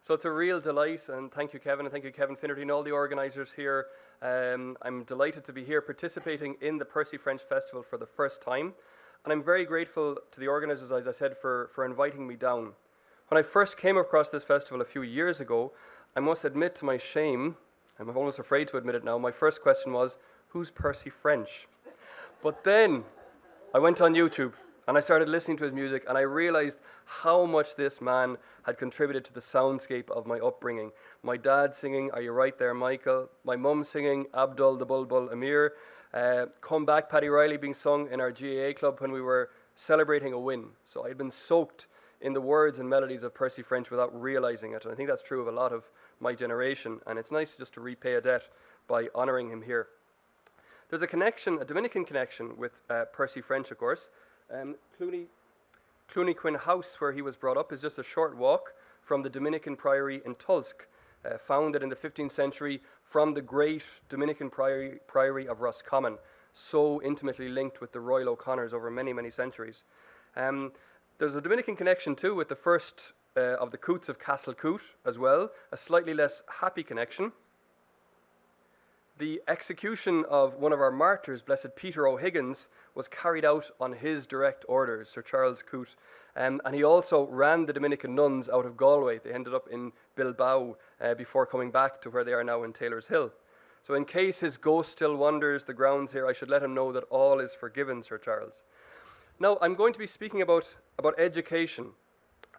So it's a real delight, and thank you, Kevin, and thank you, Kevin Finnerty, and all the organisers here. I'm delighted to be here participating in the Percy French Festival for the first time, and I'm very grateful to the organisers, as I said, for inviting me down. When I first came across this festival a few years ago, I must admit to my shame, I'm almost afraid to admit it now, my first question was, who's Percy French? But then I went on YouTube, and I started listening to his music, and I realized how much this man had contributed to the soundscape of my upbringing. My dad singing, Are You Right There, Michael? My mum singing, Abdul the Bulbul Amir. Come Back, Paddy Riley being sung in our GAA club when we were celebrating a win. So I had been soaked in the words and melodies of Percy French without realizing it. And I think that's true of a lot of my generation. And it's nice just to repay a debt by honoring him here. There's a connection, a Dominican connection with Percy French, of course. Cluny Quinn House, where he was brought up, is just a short walk from the Dominican Priory in Tulsk, founded in the 15th century from the great Dominican Priory of Roscommon, so intimately linked with the Royal O'Connors over many, many centuries. There's a Dominican connection too with the first of the Coots of Castle Coot as well, a slightly less happy connection. The execution of one of our martyrs, Blessed Peter O'Higgins, was carried out on his direct orders, Sir Charles Coote, and he also ran the Dominican nuns out of Galway. They ended up in Bilbao before coming back to where they are now in Taylor's Hill. So in case his ghost still wanders the grounds here, I should let him know that all is forgiven, Sir Charles. Now, I'm going to be speaking about education.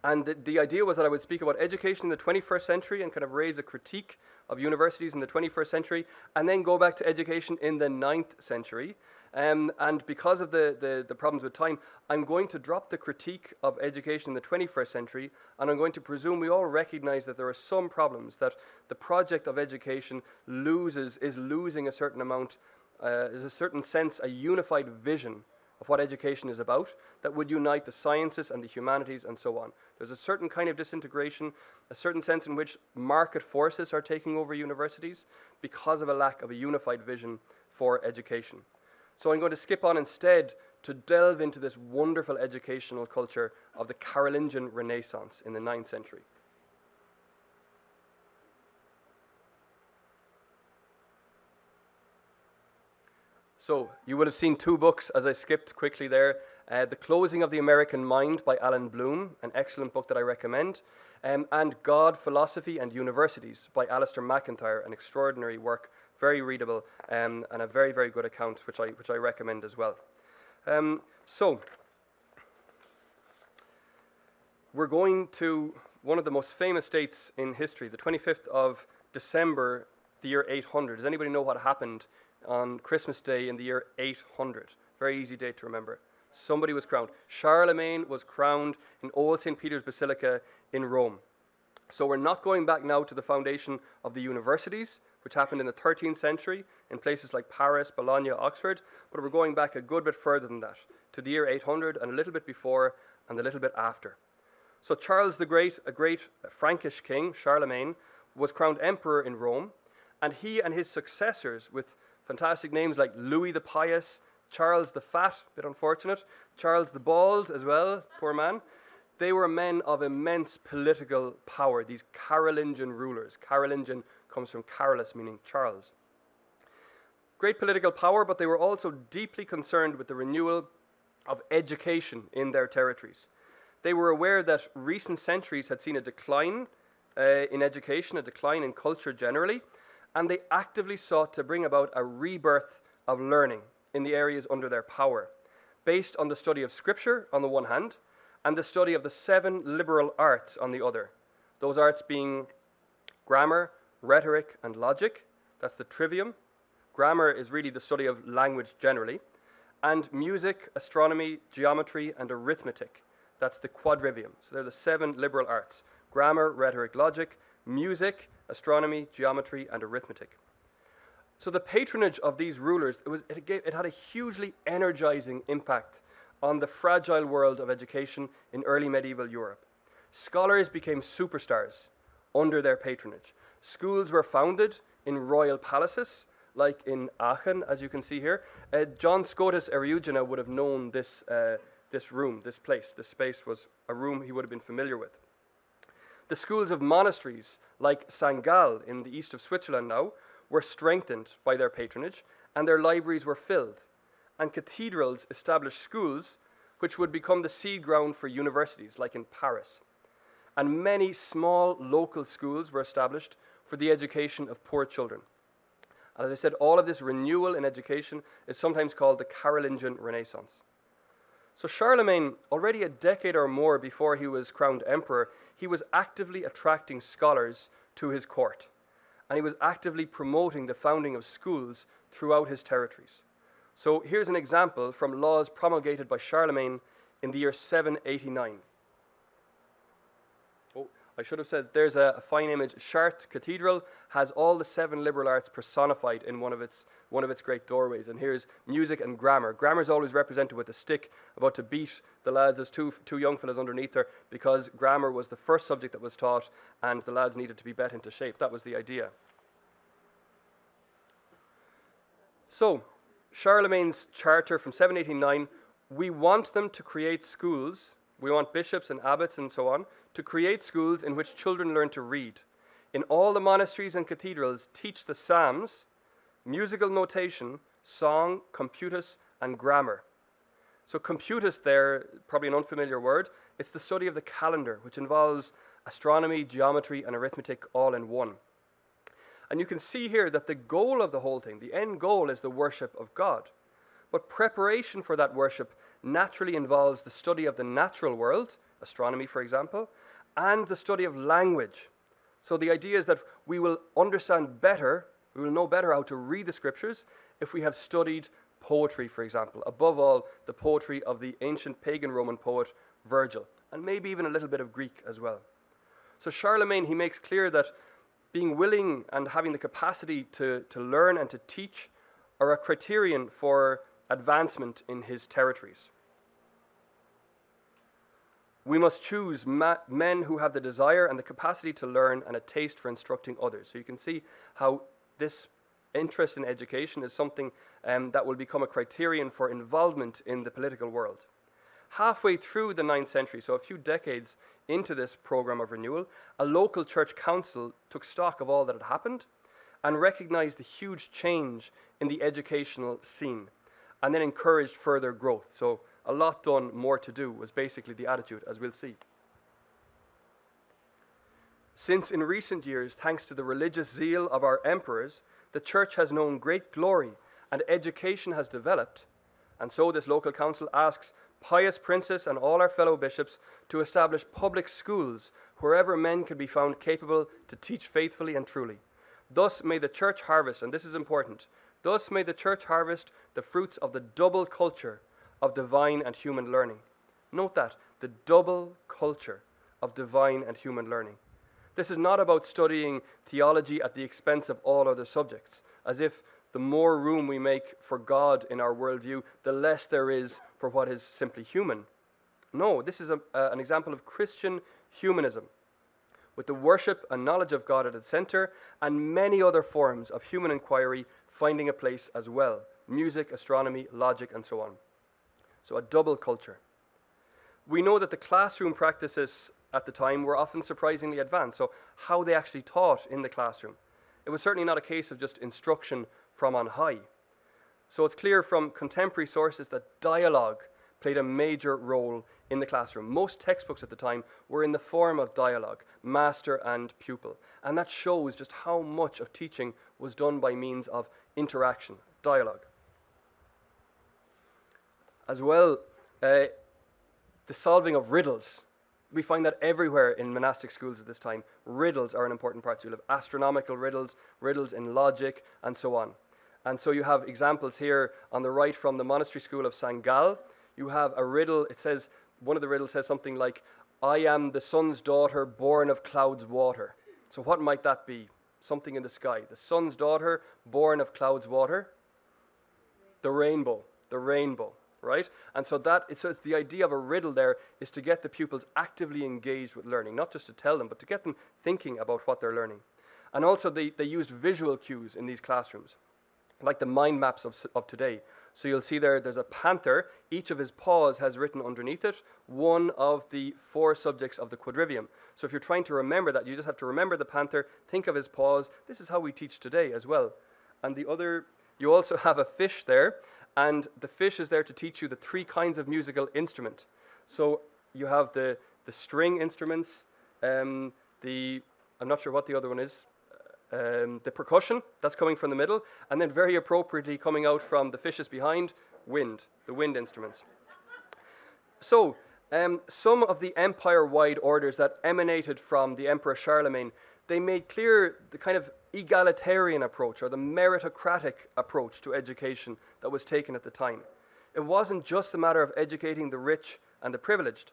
And the idea was that I would speak about education in the 21st century and kind of raise a critique of universities in the 21st century, and then go back to education in the 9th century. And because of the problems with time, I'm going to drop the critique of education in the 21st century, and I'm going to presume we all recognize that there are some problems, that the project of education is losing a certain amount, is a certain sense, a unified vision of what education is about, that would unite the sciences and the humanities and so on. There's a certain kind of disintegration, a certain sense in which market forces are taking over universities because of a lack of a unified vision for education. So I'm going to skip on instead to delve into this wonderful educational culture of the Carolingian Renaissance in the 9th century. So, you would have seen two books as I skipped quickly there. The Closing of the American Mind by Alan Bloom, an excellent book that I recommend, and God, Philosophy and Universities by Alistair MacIntyre, an extraordinary work, very readable, and a very, very good account, which I recommend as well. So, we're going to one of the most famous dates in history, the 25th of December, the year 800. Does anybody know what happened on Christmas Day in the year 800? Very easy date to remember. Somebody was crowned. Charlemagne was crowned in Old St. Peter's Basilica in Rome. So we're not going back now to the foundation of the universities, which happened in the 13th century in places like Paris, Bologna, Oxford, but we're going back a good bit further than that, to the year 800 and a little bit before and a little bit after. So Charles the Great, a great Frankish king, Charlemagne, was crowned emperor in Rome, and he and his successors, with fantastic names like Louis the Pious, Charles the Fat, a bit unfortunate, Charles the Bald as well, poor man. They were men of immense political power, these Carolingian rulers. Carolingian comes from Carolus, meaning Charles. Great political power, but they were also deeply concerned with the renewal of education in their territories. They were aware that recent centuries had seen a decline in education, a decline in culture generally, and they actively sought to bring about a rebirth of learning in the areas under their power, based on the study of Scripture on the one hand, and the study of the 7 liberal arts on the other. Those arts being grammar, rhetoric, and logic. That's the trivium. Grammar is really the study of language generally. And music, astronomy, geometry, and arithmetic. That's the quadrivium. So they're the 7 liberal arts. Grammar, rhetoric, logic, music, astronomy, geometry, and arithmetic. So the patronage of these rulers, it had a hugely energizing impact on the fragile world of education in early medieval Europe. Scholars became superstars under their patronage. Schools were founded in royal palaces, like in Aachen, as you can see here. John Scotus Eriugena would have known this room, this place. This space was a room he would have been familiar with. The schools of monasteries, like St. Gall in the east of Switzerland now, were strengthened by their patronage, and their libraries were filled. And cathedrals established schools which would become the seed ground for universities, like in Paris. And many small local schools were established for the education of poor children. And as I said, all of this renewal in education is sometimes called the Carolingian Renaissance. So Charlemagne, already a decade or more before he was crowned emperor, he was actively attracting scholars to his court. And he was actively promoting the founding of schools throughout his territories. So here's an example from laws promulgated by Charlemagne in the year 789. Oh, I should have said there's a fine image. Chartres Cathedral has all the 7 liberal arts personified in one of its great doorways. And here's music and grammar. Grammar is always represented with a stick about to beat the lads as two young fellas underneath there, because grammar was the first subject that was taught and the lads needed to be bet into shape. That was the idea. So, Charlemagne's charter from 789, we want them to create schools, we want bishops and abbots and so on, to create schools in which children learn to read. In all the monasteries and cathedrals, teach the psalms, musical notation, song, computus, and grammar. So computus there, probably an unfamiliar word, it's the study of the calendar, which involves astronomy, geometry, and arithmetic all in one. And you can see here that the goal of the whole thing, the end goal, is the worship of God. But preparation for that worship naturally involves the study of the natural world, astronomy for example, and the study of language. So the idea is that we will understand better, we will know better how to read the scriptures if we have studied poetry, for example. Above all, the poetry of the ancient pagan Roman poet Virgil, and maybe even a little bit of Greek as well. So Charlemagne, he makes clear that being willing and having the capacity to learn and to teach are a criterion for advancement in his territories. We must choose men who have the desire and the capacity to learn and a taste for instructing others. So you can see how this interest in education is something that will become a criterion for involvement in the political world. Halfway through the 9th century, so a few decades into this program of renewal, a local church council took stock of all that had happened and recognized the huge change in the educational scene and then encouraged further growth. So a lot done, more to do was basically the attitude, as we'll see. Since in recent years, thanks to the religious zeal of our emperors, the church has known great glory and education has developed, and so this local council asks pious princes and all our fellow bishops to establish public schools wherever men can be found capable to teach faithfully and truly. Thus may the church harvest, and this is important, thus may the church harvest the fruits of the double culture of divine and human learning. Note that, the double culture of divine and human learning. This is not about studying theology at the expense of all other subjects, as if the more room we make for God in our worldview, the less there is for what is simply human. No, this is an example of Christian humanism, with the worship and knowledge of God at its center, and many other forms of human inquiry finding a place as well. Music, astronomy, logic, and so on. So a double culture. We know that the classroom practices at the time were often surprisingly advanced, so how they actually taught in the classroom. It was certainly not a case of just instruction from on high. So it's clear from contemporary sources that dialogue played a major role in the classroom. Most textbooks at the time were in the form of dialogue, master and pupil. And that shows just how much of teaching was done by means of interaction, dialogue. As well, the solving of riddles. We find that everywhere in monastic schools at this time, riddles are an important part. So you'll have astronomical riddles, riddles in logic, and so on. And so you have examples here on the right from the monastery school of St. Gall. You have a riddle, it says, one of the riddles says something like, I am the sun's daughter, born of clouds' water. So what might that be? Something in the sky. The sun's daughter, born of clouds' water. The rainbow, right? And so it's the idea of a riddle there is to get the pupils actively engaged with learning, not just to tell them, but to get them thinking about what they're learning. And also they used visual cues in these classrooms, like the mind maps of today. So you'll see there's a panther. Each of his paws has written underneath it one of the 4 subjects of the quadrivium. So if you're trying to remember that, you just have to remember the panther, think of his paws. This is how we teach today as well. And you also have a fish there, and the fish is there to teach you the 3 kinds of musical instrument. So you have the string instruments, I'm not sure what the other one is, the percussion, that's coming from the middle, and then very appropriately coming out from the fishes behind, the wind instruments. So, some of the empire-wide orders that emanated from the Emperor Charlemagne, they made clear the kind of egalitarian approach or the meritocratic approach to education that was taken at the time. It wasn't just a matter of educating the rich and the privileged.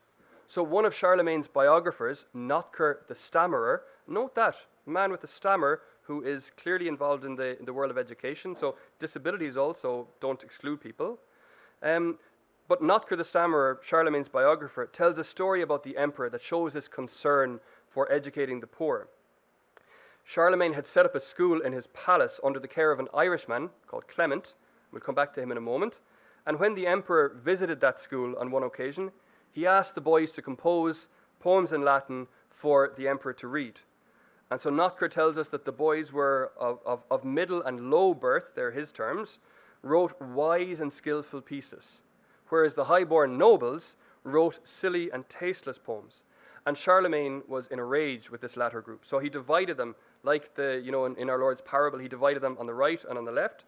So one of Charlemagne's biographers, Notker the Stammerer, note that, a man with a stammer who is clearly involved in the world of education, so disabilities also don't exclude people. But Notker the Stammerer, Charlemagne's biographer, tells a story about the emperor that shows his concern for educating the poor. Charlemagne had set up a school in his palace under the care of an Irishman called Clement. We'll come back to him in a moment. And when the emperor visited that school on one occasion, he asked the boys to compose poems in Latin for the emperor to read. And so Notker tells us that the boys were of middle and low birth, they're his terms, wrote wise and skillful pieces, whereas the high-born nobles wrote silly and tasteless poems. And Charlemagne was in a rage with this latter group. So he divided them, like in our Lord's parable, he divided them on the right and on the left.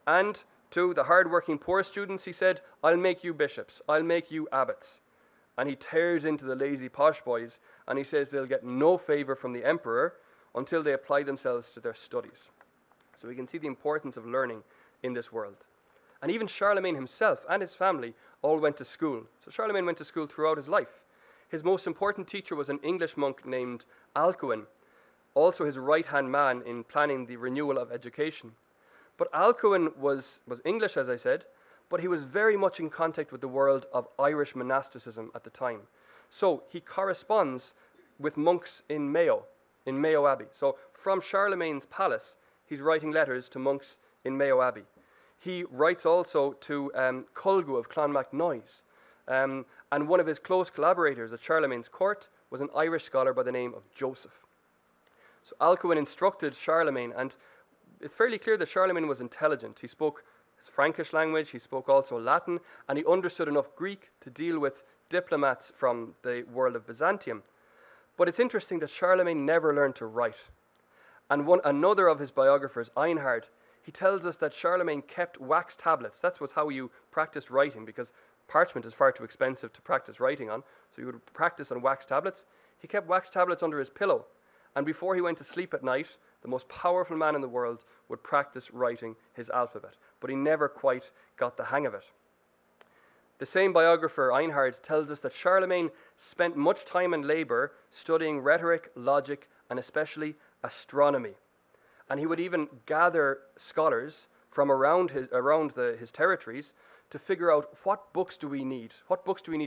And to the hard-working poor students, he said, I'll make you bishops, I'll make you abbots. And he tears into the lazy posh boys, and he says they'll get no favor from the emperor until they apply themselves to their studies. So we can see the importance of learning in this world. And even Charlemagne himself and his family all went to school. So Charlemagne went to school throughout his life. His most important teacher was an English monk named Alcuin, also his right-hand man in planning the renewal of education. But Alcuin was English, as I said, but he was very much in contact with the world of Irish monasticism at the time. So he corresponds with monks in Mayo Abbey. So from Charlemagne's palace, he's writing letters to monks in Mayo Abbey. He writes also to Culgu of Clonmacnoise. And one of his close collaborators at Charlemagne's court was an Irish scholar by the name of Joseph. So Alcuin instructed Charlemagne, and it's fairly clear that Charlemagne was intelligent. He spoke his Frankish language, he spoke also Latin, and he understood enough Greek to deal with diplomats from the world of Byzantium. But it's interesting that Charlemagne never learned to write. And another of his biographers, Einhard, he tells us that Charlemagne kept wax tablets. That was how you practiced writing, because parchment is far too expensive to practice writing on. So you would practice on wax tablets. He kept wax tablets under his pillow. And before he went to sleep at night, the most powerful man in the world would practice writing his alphabet. But he never quite got the hang of it. The same biographer, Einhard, tells us that Charlemagne spent much time and labor studying rhetoric, logic, and especially astronomy. And he would even gather scholars from around his territories to figure out what books do we need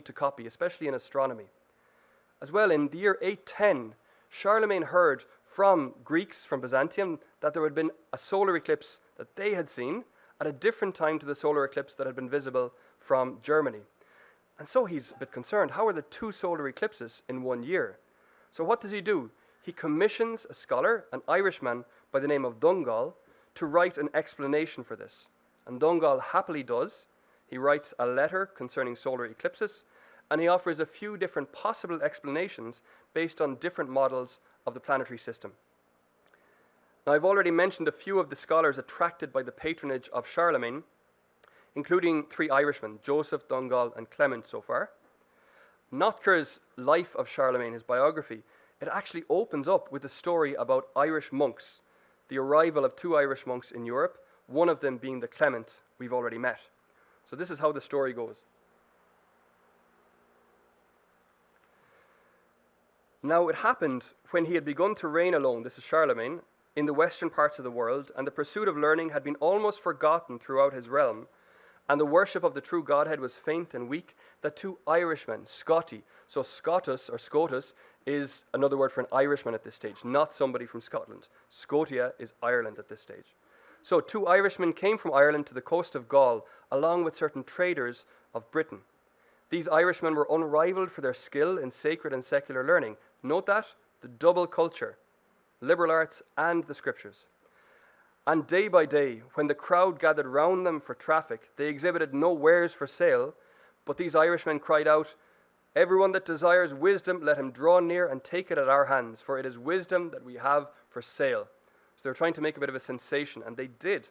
to copy, especially in astronomy. As well, in the year 810, Charlemagne heard from Greeks from Byzantium that there had been a solar eclipse that they had seen at a different time to the solar eclipse that had been visible from Germany. And so he's a bit concerned. How are there 2 solar eclipses in 1 year? So what does he do? He commissions a scholar, an Irishman by the name of Dungal, to write an explanation for this. And Dungal happily does. He writes a letter concerning solar eclipses, and he offers a few different possible explanations based on different models of the planetary system. Now, I've already mentioned a few of the scholars attracted by the patronage of Charlemagne, including 3 Irishmen, Joseph, Dungal, and Clement so far. Notker's Life of Charlemagne, his biography, it actually opens up with a story about Irish monks, the arrival of 2 Irish monks in Europe, one of them being the Clement we've already met. So this is how the story goes. Now it happened when he had begun to reign alone, this is Charlemagne, in the western parts of the world, and the pursuit of learning had been almost forgotten throughout his realm, and the worship of the true Godhead was faint and weak, that 2 Irishmen, Scotti, so Scotus or Scotus is another word for an Irishman at this stage, not somebody from Scotland. Scotia is Ireland at this stage. So 2 Irishmen came from Ireland to the coast of Gaul, along with certain traders of Britain. These Irishmen were unrivaled for their skill in sacred and secular learning. Note that, the double culture, liberal arts and the scriptures. And day by day, when the crowd gathered round them for traffic, they exhibited no wares for sale, but these Irishmen cried out, "Everyone that desires wisdom, let him draw near and take it at our hands, for it is wisdom that we have for sale." So they were trying to make a bit of a sensation, and they did.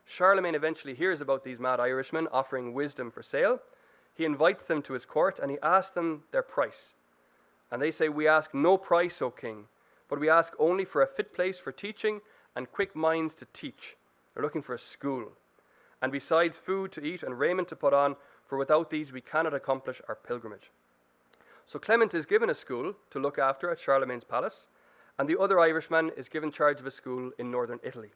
Charlemagne eventually hears about these mad Irishmen offering wisdom for sale. He invites them to his court, and he asks them their price. And they say, "We ask no price, O king, but we ask only for a fit place for teaching and quick minds to teach." They're looking for a school. "And besides food to eat and raiment to put on, for without these we cannot accomplish our pilgrimage." So Clement is given a school to look after at Charlemagne's palace, and the other Irishman is given charge of a school in northern Italy.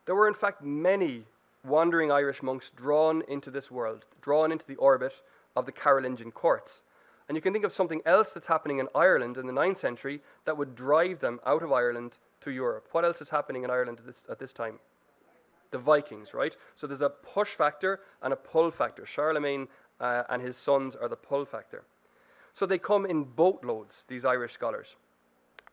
There were in fact many wandering Irish monks drawn into this world, drawn into the orbit of the Carolingian courts. And you can think of something else that's happening in Ireland in the 9th century that would drive them out of Ireland to Europe. What else is happening in Ireland at this time? The Vikings, right? So there's a push factor and a pull factor. Charlemagne and his sons are the pull factor. So they come in boatloads, these Irish scholars.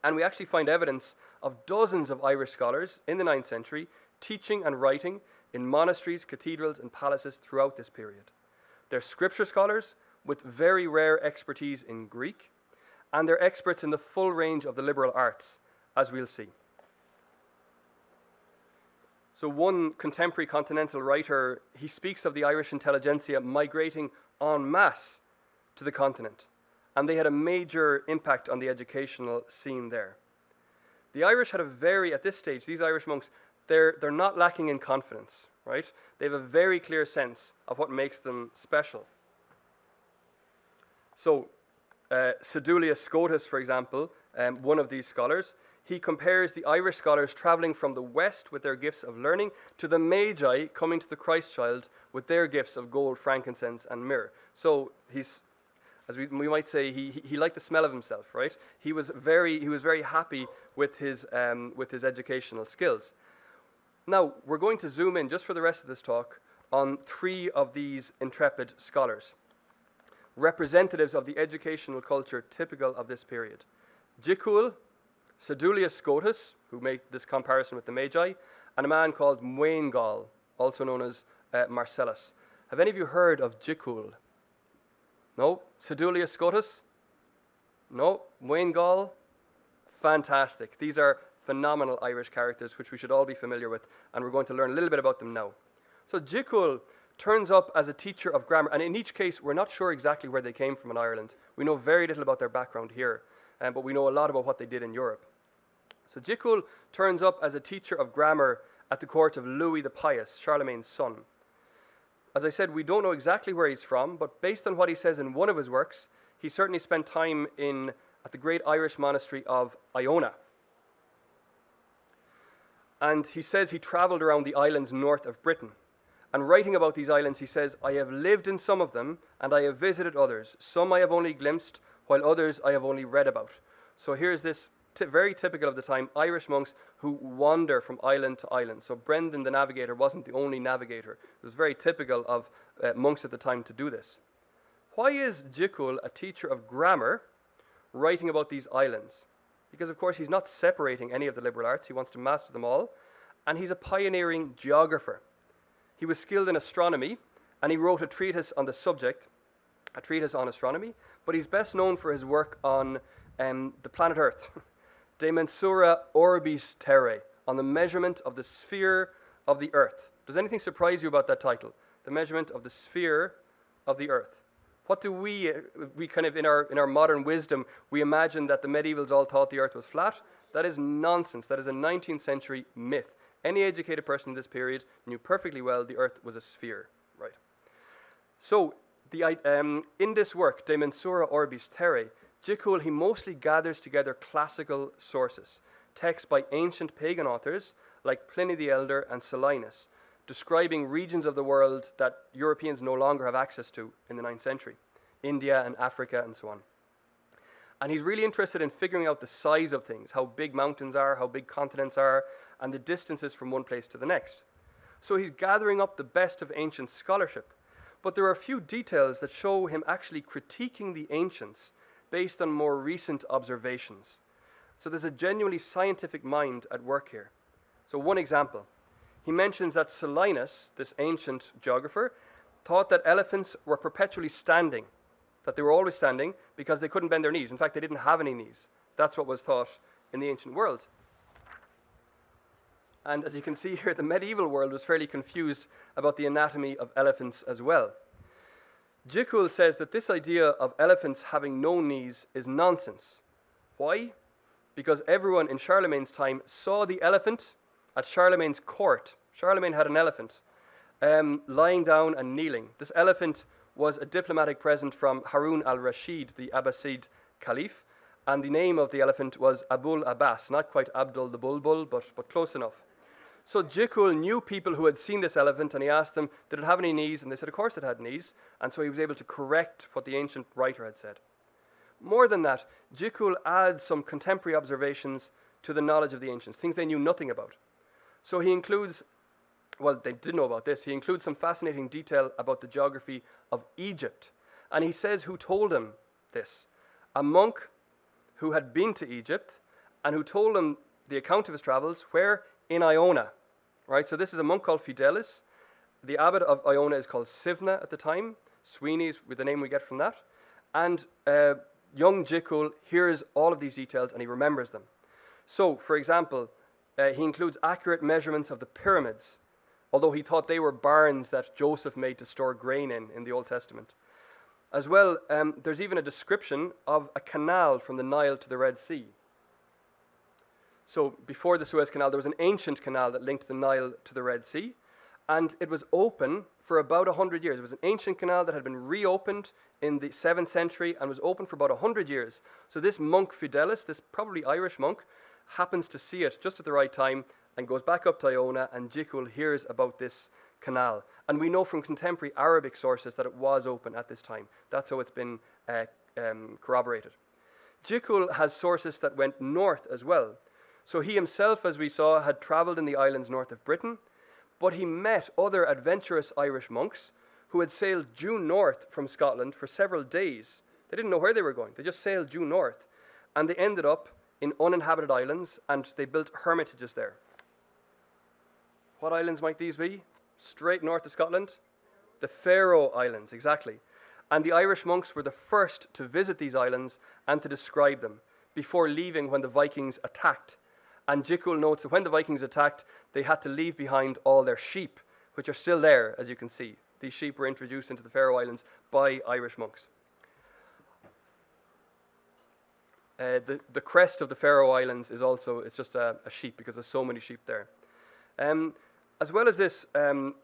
And we actually find evidence of dozens of Irish scholars in the 9th century teaching and writing in monasteries, cathedrals, and palaces throughout this period. They're scripture scholars with very rare expertise in Greek, and they're experts in the full range of the liberal arts, as we'll see. So one contemporary continental writer, he speaks of the Irish intelligentsia migrating en masse to the continent, and they had a major impact on the educational scene there. The Irish had at this stage, these Irish monks, they're not lacking in confidence, right? They have a very clear sense of what makes them special. So, Sedulius Scotus, for example, one of these scholars, he compares the Irish scholars traveling from the west with their gifts of learning to the Magi coming to the Christ child with their gifts of gold, frankincense, and myrrh. So he's, as we might say, he liked the smell of himself, right? He was very happy with his educational skills. Now, we're going to zoom in, just for the rest of this talk, on 3 of these intrepid scholars, representatives of the educational culture typical of this period. Jicul, Sedulius Scotus, who made this comparison with the Magi, and a man called Muingall, also known as Marcellus. Have any of you heard of Jicul? No? Sedulius Scotus? No? Muingall? Fantastic. These are phenomenal Irish characters which we should all be familiar with, and we're going to learn a little bit about them now. So Jicul turns up as a teacher of grammar, and in each case we're not sure exactly where they came from in Ireland. We know very little about their background here, but we know a lot about what they did in Europe. So Jicul turns up as a teacher of grammar at the court of Louis the Pious, Charlemagne's son. As I said, we don't know exactly where he's from, but based on what he says in one of his works, he certainly spent time at the great Irish monastery of Iona. And he says he traveled around the islands north of Britain. And writing about these islands, he says, "I have lived in some of them, and I have visited others. Some I have only glimpsed, while others I have only read about." So here's this very typical of the time, Irish monks who wander from island to island. So Brendan the navigator wasn't the only navigator. It was very typical of monks at the time to do this. Why is Jicul, a teacher of grammar, writing about these islands? Because, of course, he's not separating any of the liberal arts. He wants to master them all. And he's a pioneering geographer. He was skilled in astronomy, and he wrote a treatise on the subject, a treatise on astronomy, but he's best known for his work on the planet Earth, De Mensura Orbis Terrae, on the measurement of the sphere of the Earth. Does anything surprise you about that title? The measurement of the sphere of the Earth. What do we kind of, in our modern wisdom, we imagine that the medievals all thought the Earth was flat? That is nonsense. That is a 19th century myth. Any educated person in this period knew perfectly well the Earth was a sphere, right? So, in this work, De Mensura Orbis Terrae, Jicul, he mostly gathers together classical sources, texts by ancient pagan authors like Pliny the Elder and Solinus, describing regions of the world that Europeans no longer have access to in the 9th century, India and Africa and so on. And he's really interested in figuring out the size of things, how big mountains are, how big continents are, and the distances from one place to the next. So he's gathering up the best of ancient scholarship. But there are a few details that show him actually critiquing the ancients based on more recent observations. So there's a genuinely scientific mind at work here. So one example, he mentions that Solinus, this ancient geographer, thought that elephants were perpetually standing, that they were always standing because they couldn't bend their knees. In fact, they didn't have any knees. That's what was thought in the ancient world. And as you can see here, the medieval world was fairly confused about the anatomy of elephants as well. Jekyll says that this idea of elephants having no knees is nonsense. Why? Because everyone in Charlemagne's time saw the elephant at Charlemagne's court. Charlemagne had an elephant lying down and kneeling. This elephant was a diplomatic present from Harun al-Rashid, the Abbasid Caliph, and the name of the elephant was Abul Abbas, not quite Abdul the Bulbul, but close enough. So Jekyll knew people who had seen this elephant, and he asked them, did it have any knees? And they said, of course it had knees, and so he was able to correct what the ancient writer had said. More than that, Jekyll adds some contemporary observations to the knowledge of the ancients, things they knew nothing about. So he includes, well, they did know about this, he includes some fascinating detail about the geography of Egypt. And he says who told him this. A monk who had been to Egypt and who told him the account of his travels, where? In Iona, right? So this is a monk called Fidelis. The abbot of Iona is called Sivna at the time. Sweeney's with the name we get from that. And young Jekyll hears all of these details and he remembers them. So, for example, he includes accurate measurements of the pyramids, although he thought they were barns that Joseph made to store grain in the Old Testament. As well, there's even a description of a canal from the Nile to the Red Sea. So before the Suez Canal, there was an ancient canal that linked the Nile to the Red Sea, and it was open for about 100 years. It was an ancient canal that had been reopened in the 7th century and was open for about 100 years. So this monk Fidelis, this probably Irish monk, happens to see it just at the right time and goes back up to Iona, and Jekyll hears about this canal. And we know from contemporary Arabic sources that it was open at this time. That's how it's been corroborated. Jekyll has sources that went north as well. So he himself, as we saw, had travelled in the islands north of Britain, but he met other adventurous Irish monks who had sailed due north from Scotland for several days. They didn't know where they were going. They just sailed due north. And they ended up in uninhabited islands, and they built hermitages there. What islands might these be? Straight north of Scotland? The Faroe Islands, exactly. And the Irish monks were the first to visit these islands and to describe them before leaving when the Vikings attacked. And Jekyll notes that when the Vikings attacked, they had to leave behind all their sheep, which are still there, as you can see. These sheep were introduced into the Faroe Islands by Irish monks. The crest of the Faroe Islands is also, it's just a sheep because there's so many sheep there. As well as this,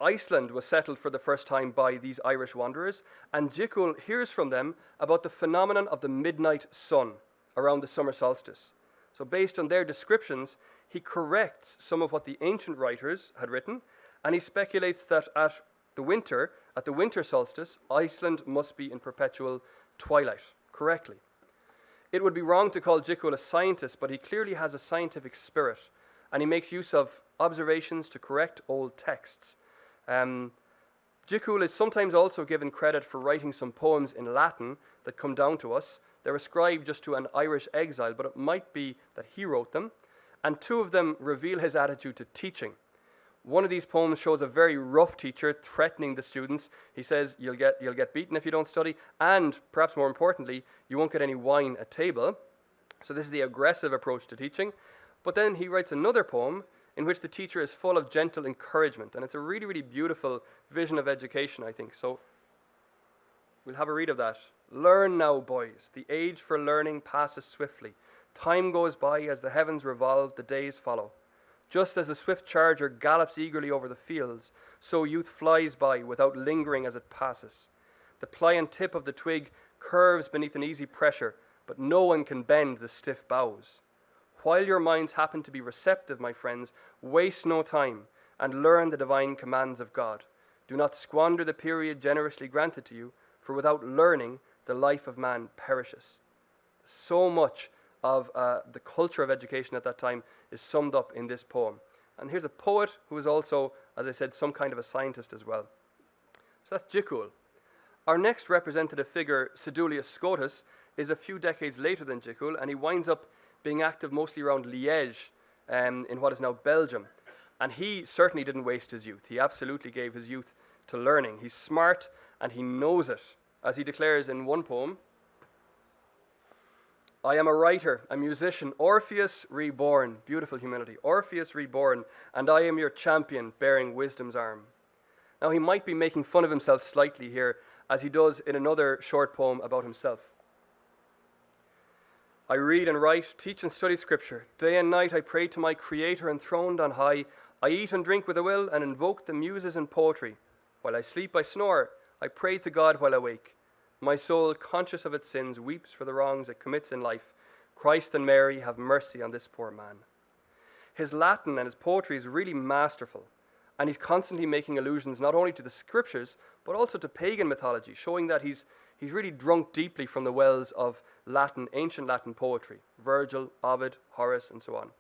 Iceland was settled for the first time by these Irish wanderers, and Jekyll hears from them about the phenomenon of the midnight sun around the summer solstice. So based on their descriptions, he corrects some of what the ancient writers had written, and he speculates that at the winter solstice, Iceland must be in perpetual twilight, correctly. It would be wrong to call Jekyll a scientist, but he clearly has a scientific spirit, and he makes use of observations to correct old texts. Jekyll is sometimes also given credit for writing some poems in Latin that come down to us. They're ascribed just to an Irish exile, but it might be that he wrote them. And two of them reveal his attitude to teaching. One of these poems shows a very rough teacher threatening the students. He says, you'll get beaten if you don't study, and perhaps more importantly, you won't get any wine at table. So this is the aggressive approach to teaching. But then he writes another poem in which the teacher is full of gentle encouragement. And it's a really, really beautiful vision of education, I think. So we'll have a read of that. Learn now, boys. The age for learning passes swiftly. Time goes by as the heavens revolve, the days follow. Just as the swift charger gallops eagerly over the fields, so youth flies by without lingering as it passes. The pliant tip of the twig curves beneath an easy pressure, but no one can bend the stiff boughs. While your minds happen to be receptive, my friends, waste no time and learn the divine commands of God. Do not squander the period generously granted to you, for without learning, the life of man perishes. The so much of the culture of education at that time is summed up in this poem. And here's a poet who is also, as I said, some kind of a scientist as well. So that's Jekyll. Our next representative figure, Sedulius Scotus, is a few decades later than Jekyll, and he winds up being active mostly around Liège in what is now Belgium. And he certainly didn't waste his youth. He absolutely gave his youth to learning. He's smart and he knows it. As he declares in one poem, I am a writer, a musician, Orpheus reborn. Beautiful humility. Orpheus reborn, and I am your champion, bearing wisdom's arm. Now he might be making fun of himself slightly here, as he does in another short poem about himself. I read and write, teach and study scripture. Day and night I pray to my Creator enthroned on high. I eat and drink with a will and invoke the muses in poetry. While I sleep I snore, I pray to God while I wake. My soul, conscious of its sins, weeps for the wrongs it commits in life. Christ and Mary, have mercy on this poor man. His Latin and his poetry is really masterful, and he's constantly making allusions not only to the scriptures, but also to pagan mythology, showing that he's really drunk deeply from the wells of Latin, ancient Latin poetry, Virgil, Ovid, Horace, and so on.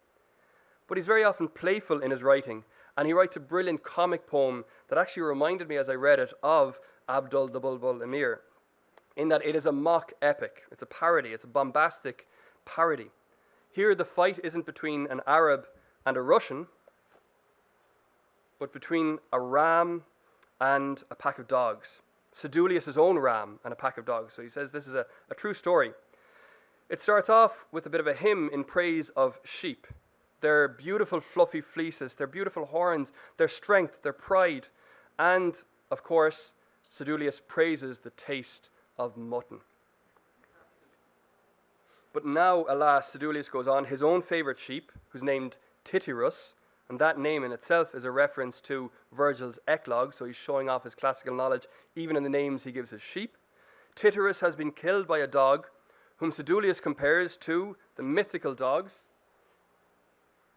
But he's very often playful in his writing, and he writes a brilliant comic poem that actually reminded me as I read it of Abdul the Bulbul Emir, in that it is a mock epic. It's a parody. It's a bombastic parody. Here the fight isn't between an Arab and a Russian, but between a ram and a pack of dogs. Sedulius' own ram and a pack of dogs. So he says this is a true story. It starts off with a bit of a hymn in praise of sheep. Their beautiful fluffy fleeces, their beautiful horns, their strength, their pride. And, of course, Sedulius praises the taste of mutton. But now, alas, Sedulius goes on, his own favourite sheep, who's named Tityrus, and that name in itself is a reference to Virgil's eclogue, so he's showing off his classical knowledge even in the names he gives his sheep. Tityrus has been killed by a dog, whom Sedulius compares to the mythical dogs,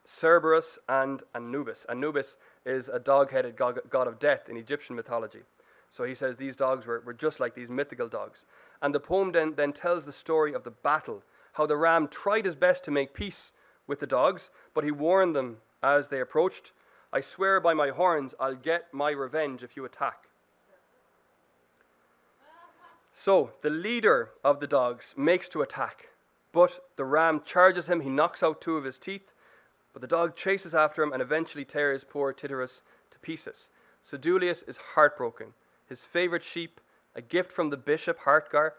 Cerberus and Anubis. Anubis is a dog-headed god of death in Egyptian mythology. So he says these dogs were just like these mythical dogs. And the poem then tells the story of the battle, how the ram tried his best to make peace with the dogs, but he warned them as they approached, I swear by my horns I'll get my revenge if you attack. So the leader of the dogs makes to attack, but the ram charges him, he knocks out 2 of his teeth, but the dog chases after him and eventually tears poor Tityrus to pieces. Sedulius is heartbroken. His favorite sheep, a gift from the bishop Hartgar,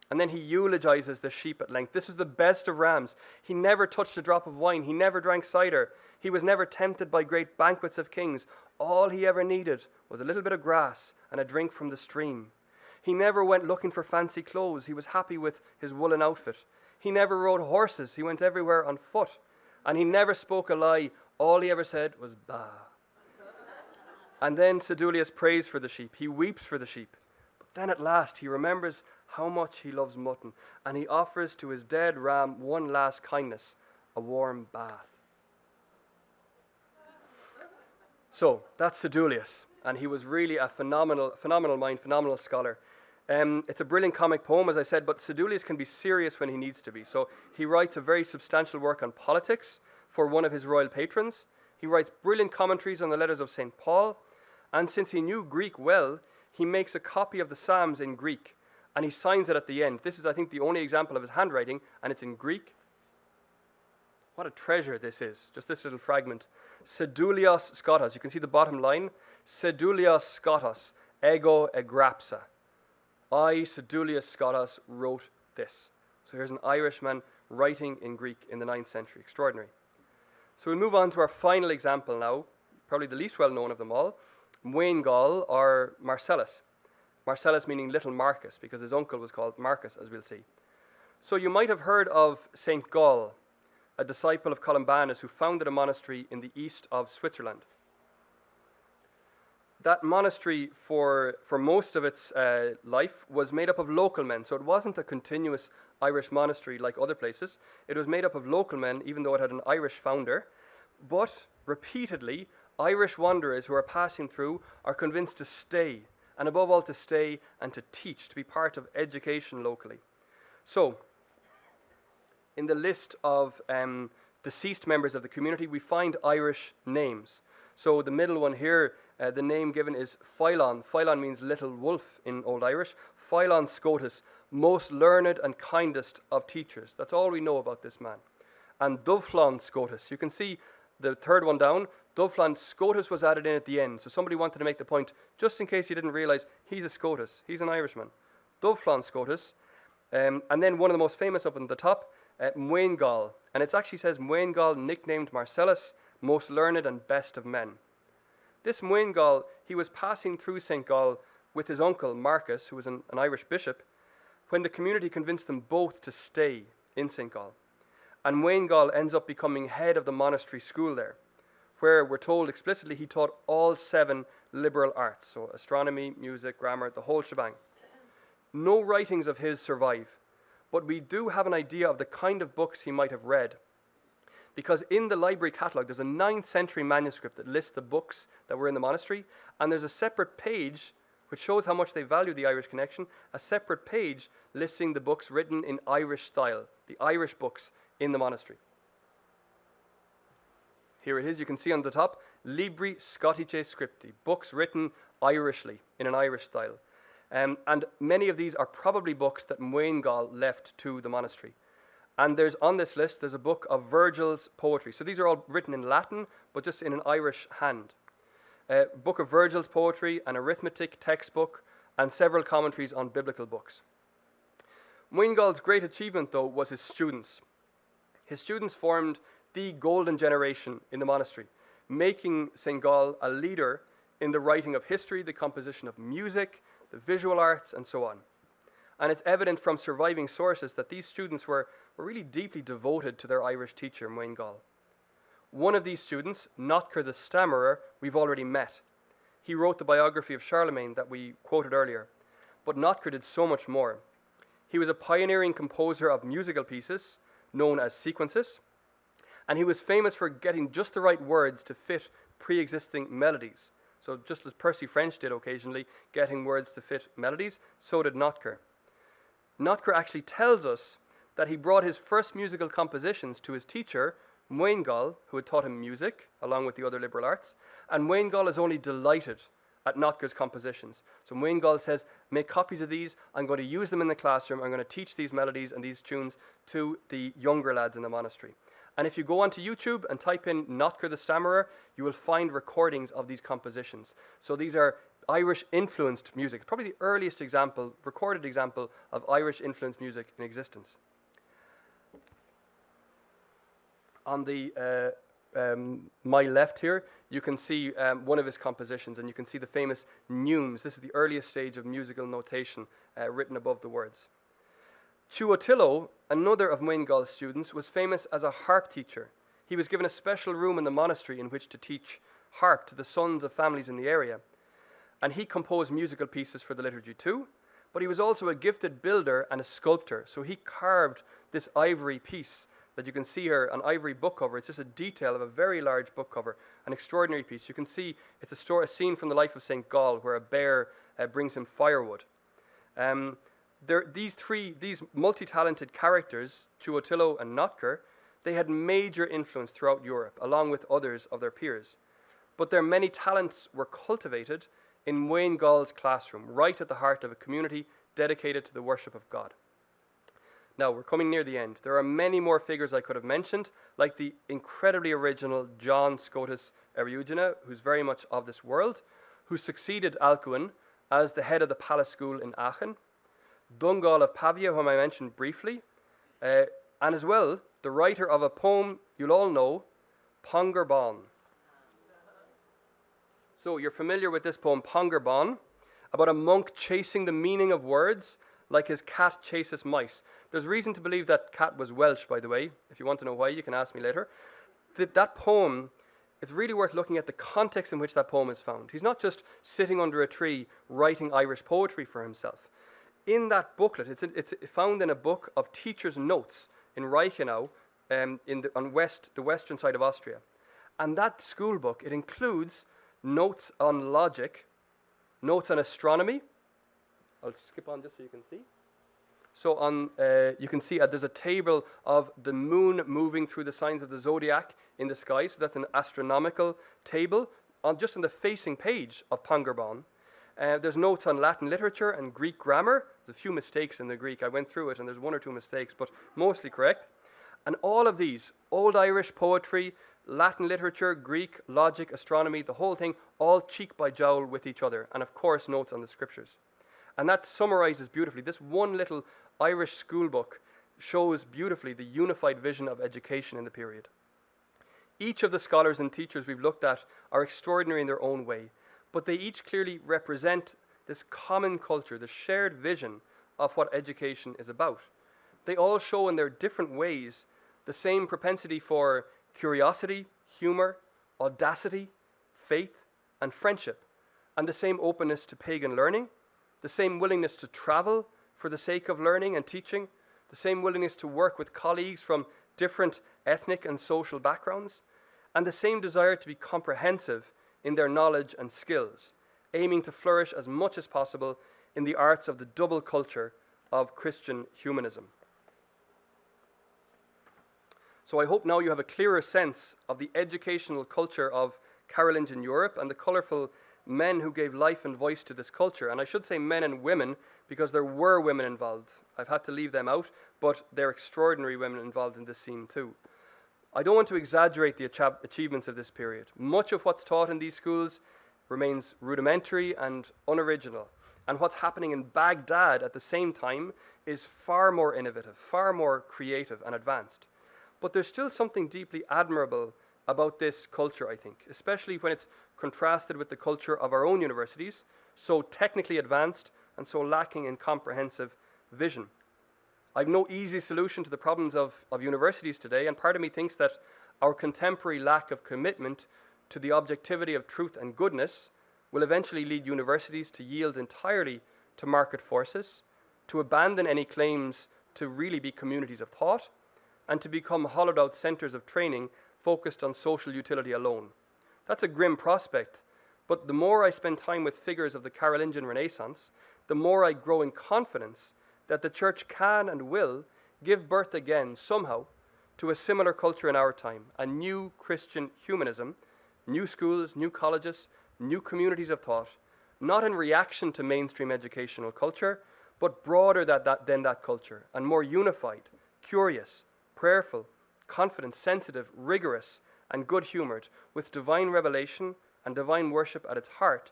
and then he eulogizes the sheep at length. This was the best of rams. He never touched a drop of wine. He never drank cider. He was never tempted by great banquets of kings. All he ever needed was a little bit of grass and a drink from the stream. He never went looking for fancy clothes. He was happy with his woolen outfit. He never rode horses. He went everywhere on foot. And he never spoke a lie. All he ever said was bah. And then Sedulius prays for the sheep. He weeps for the sheep. But then at last he remembers how much he loves mutton, and he offers to his dead ram one last kindness, a warm bath. So that's Sedulius, and he was really a phenomenal mind, phenomenal scholar. It's a brilliant comic poem, as I said, but Sedulius can be serious when he needs to be. So he writes a very substantial work on politics for one of his royal patrons. He writes brilliant commentaries on the letters of St. Paul, and since he knew Greek well, he makes a copy of the Psalms in Greek, and he signs it at the end. This is, I think, the only example of his handwriting, and it's in Greek. What a treasure this is, just this little fragment. Sedulios Scotus, you can see the bottom line. Sedulios Scotus, ego egrapsa. I, Sedulius Scotus, wrote this. So here's an Irishman writing in Greek in the 9th century. Extraordinary. So we'll move on to our final example now, probably the least well known of them all, Muine Gall, or Marcellus. Marcellus meaning little Marcus, because his uncle was called Marcus, as we'll see. So you might have heard of St. Gall, a disciple of Columbanus who founded a monastery in the east of Switzerland. That monastery, for most of its life, was made up of local men. So it wasn't a continuous Irish monastery like other places. It was made up of local men, even though it had an Irish founder. But repeatedly, Irish wanderers who are passing through are convinced to stay, and above all to stay and to teach, to be part of education locally. So, in the list of deceased members of the community, we find Irish names. So the middle one here, the name given is Philon. Philon means little wolf in Old Irish. Philon Scotus, most learned and kindest of teachers. That's all we know about this man. And Dovflon Scotus. You can see the third one down. Dovflon Scotus was added in at the end. So somebody wanted to make the point, just in case you didn't realize, he's a Scotus. He's an Irishman. Dovflon Scotus. And then one of the most famous up on the top, Muingall. And it actually says Muingall, nicknamed Marcellus, most learned and best of men. This Muingall, he was passing through St. Gall with his uncle Marcus, who was an Irish bishop, when the community convinced them both to stay in St. Gall. And Muingall ends up becoming head of the monastery school there, where we're told explicitly he taught all 7 liberal arts, so astronomy, music, grammar, the whole shebang. No writings of his survive, but we do have an idea of the kind of books he might have read. Because in the library catalogue, there's a 9th century manuscript that lists the books that were in the monastery, and there's a separate page which shows how much they value the Irish connection, a separate page listing the books written in Irish style, the Irish books in the monastery. Here it is, you can see on the top, Libri Scotice Scripti, books written Irishly, in an Irish style. And many of these are probably books that Muingall left to the monastery. And there's on this list, there's a book of Virgil's poetry. So these are all written in Latin, but just in an Irish hand. A book of Virgil's poetry, an arithmetic textbook, and several commentaries on biblical books. Muingall's great achievement, though, was his students. His students formed the golden generation in the monastery, making St. Gall a leader in the writing of history, the composition of music, the visual arts, and so on. And it's evident from surviving sources that these students were really deeply devoted to their Irish teacher, Muingall. One of these students, Notker the Stammerer, we've already met. He wrote the biography of Charlemagne that we quoted earlier. But Notker did so much more. He was a pioneering composer of musical pieces, known as sequences, and he was famous for getting just the right words to fit pre-existing melodies. So just as Percy French did occasionally, getting words to fit melodies, so did Notker. Notker actually tells us that he brought his first musical compositions to his teacher, Muingall, who had taught him music, along with the other liberal arts, and Muingall is only delighted at Notker's compositions. So Muingall says, make copies of these, I'm going to use them in the classroom, I'm going to teach these melodies and these tunes to the younger lads in the monastery. And if you go onto YouTube and type in Notker the Stammerer, you will find recordings of these compositions. So these are Irish-influenced music, probably the earliest example, recorded example of Irish-influenced music in existence. On the my left here, you can see one of his compositions, and you can see the famous neumes. This is the earliest stage of musical notation written above the words. Ciuotillo, another of Muingall's students, was famous as a harp teacher. He was given a special room in the monastery in which to teach harp to the sons of families in the area. And he composed musical pieces for the liturgy too, but he was also a gifted builder and a sculptor. So he carved this ivory piece that you can see here, an ivory book cover. It's just a detail of a very large book cover, an extraordinary piece. You can see it's a scene from the life of St. Gall where a bear brings him firewood. These multi-talented characters, Ciuotillo and Notker, they had major influence throughout Europe, along with others of their peers. But their many talents were cultivated in Muingall's classroom, right at the heart of a community dedicated to the worship of God. Now, we're coming near the end. There are many more figures I could have mentioned, like the incredibly original John Scotus Eriugena, who's very much of this world, who succeeded Alcuin as the head of the palace school in Aachen, Dungal of Pavia, whom I mentioned briefly, and as well, the writer of a poem you'll all know, Pongar Bon. So you're familiar with this poem, Pongar Bon, about a monk chasing the meaning of words like his cat chases mice. There's reason to believe that cat was Welsh, by the way. If you want to know why, you can ask me later. That poem, it's really worth looking at the context in which that poem is found. He's not just sitting under a tree writing Irish poetry for himself. In that booklet, it's found in a book of teachers' notes in Reichenau, on the western side of Austria. And that school book, it includes notes on logic, notes on astronomy. I'll skip on just so you can see. So on, you can see there's a table of the moon moving through the signs of the zodiac in the sky. So that's an astronomical table just on the facing page of Pangerbon. There's notes on Latin literature and Greek grammar. There's a few mistakes in the Greek. I went through it and there's one or two mistakes, but mostly correct. And all of these, Old Irish poetry, Latin literature, Greek, logic, astronomy, the whole thing, all cheek by jowl with each other. And of course, notes on the scriptures. And that summarizes beautifully. This one little Irish school book shows beautifully the unified vision of education in the period. Each of the scholars and teachers we've looked at are extraordinary in their own way, but they each clearly represent this common culture, the shared vision of what education is about. They all show in their different ways the same propensity for curiosity, humor, audacity, faith, and friendship, and the same openness to pagan learning, the same willingness to travel for the sake of learning and teaching, the same willingness to work with colleagues from different ethnic and social backgrounds, and the same desire to be comprehensive in their knowledge and skills, aiming to flourish as much as possible in the arts of the double culture of Christian humanism. So I hope now you have a clearer sense of the educational culture of Carolingian Europe and the colourful men who gave life and voice to this culture. And I should say men and women, because there were women involved. I've had to leave them out, but they're extraordinary women involved in this scene too. I don't want to exaggerate the achievements of this period. Much of what's taught in these schools remains rudimentary and unoriginal. And what's happening in Baghdad at the same time is far more innovative, far more creative and advanced. But there's still something deeply admirable about this culture, I think, especially when it's contrasted with the culture of our own universities, so technically advanced and so lacking in comprehensive vision. I've no easy solution to the problems of universities today, and part of me thinks that our contemporary lack of commitment to the objectivity of truth and goodness will eventually lead universities to yield entirely to market forces, to abandon any claims to really be communities of thought, and to become hollowed out centers of training focused on social utility alone. That's a grim prospect, but the more I spend time with figures of the Carolingian Renaissance, the more I grow in confidence that the Church can and will give birth again somehow to a similar culture in our time, a new Christian humanism, new schools, new colleges, new communities of thought, not in reaction to mainstream educational culture, but broader than that culture, and more unified, curious, prayerful, confident, sensitive, rigorous, and good-humored, with divine revelation and divine worship at its heart,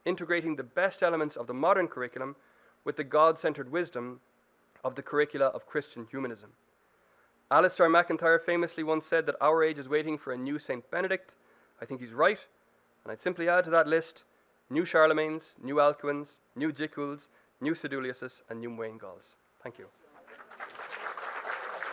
integrating the best elements of the modern curriculum with the God-centered wisdom of the curricula of Christian humanism. Alistair MacIntyre famously once said that our age is waiting for a new St. Benedict. I think he's right, and I'd simply add to that list new Charlemagnes, new Alcuins, new Jiculs, new Seduliuses, and new Waingals. Thank you.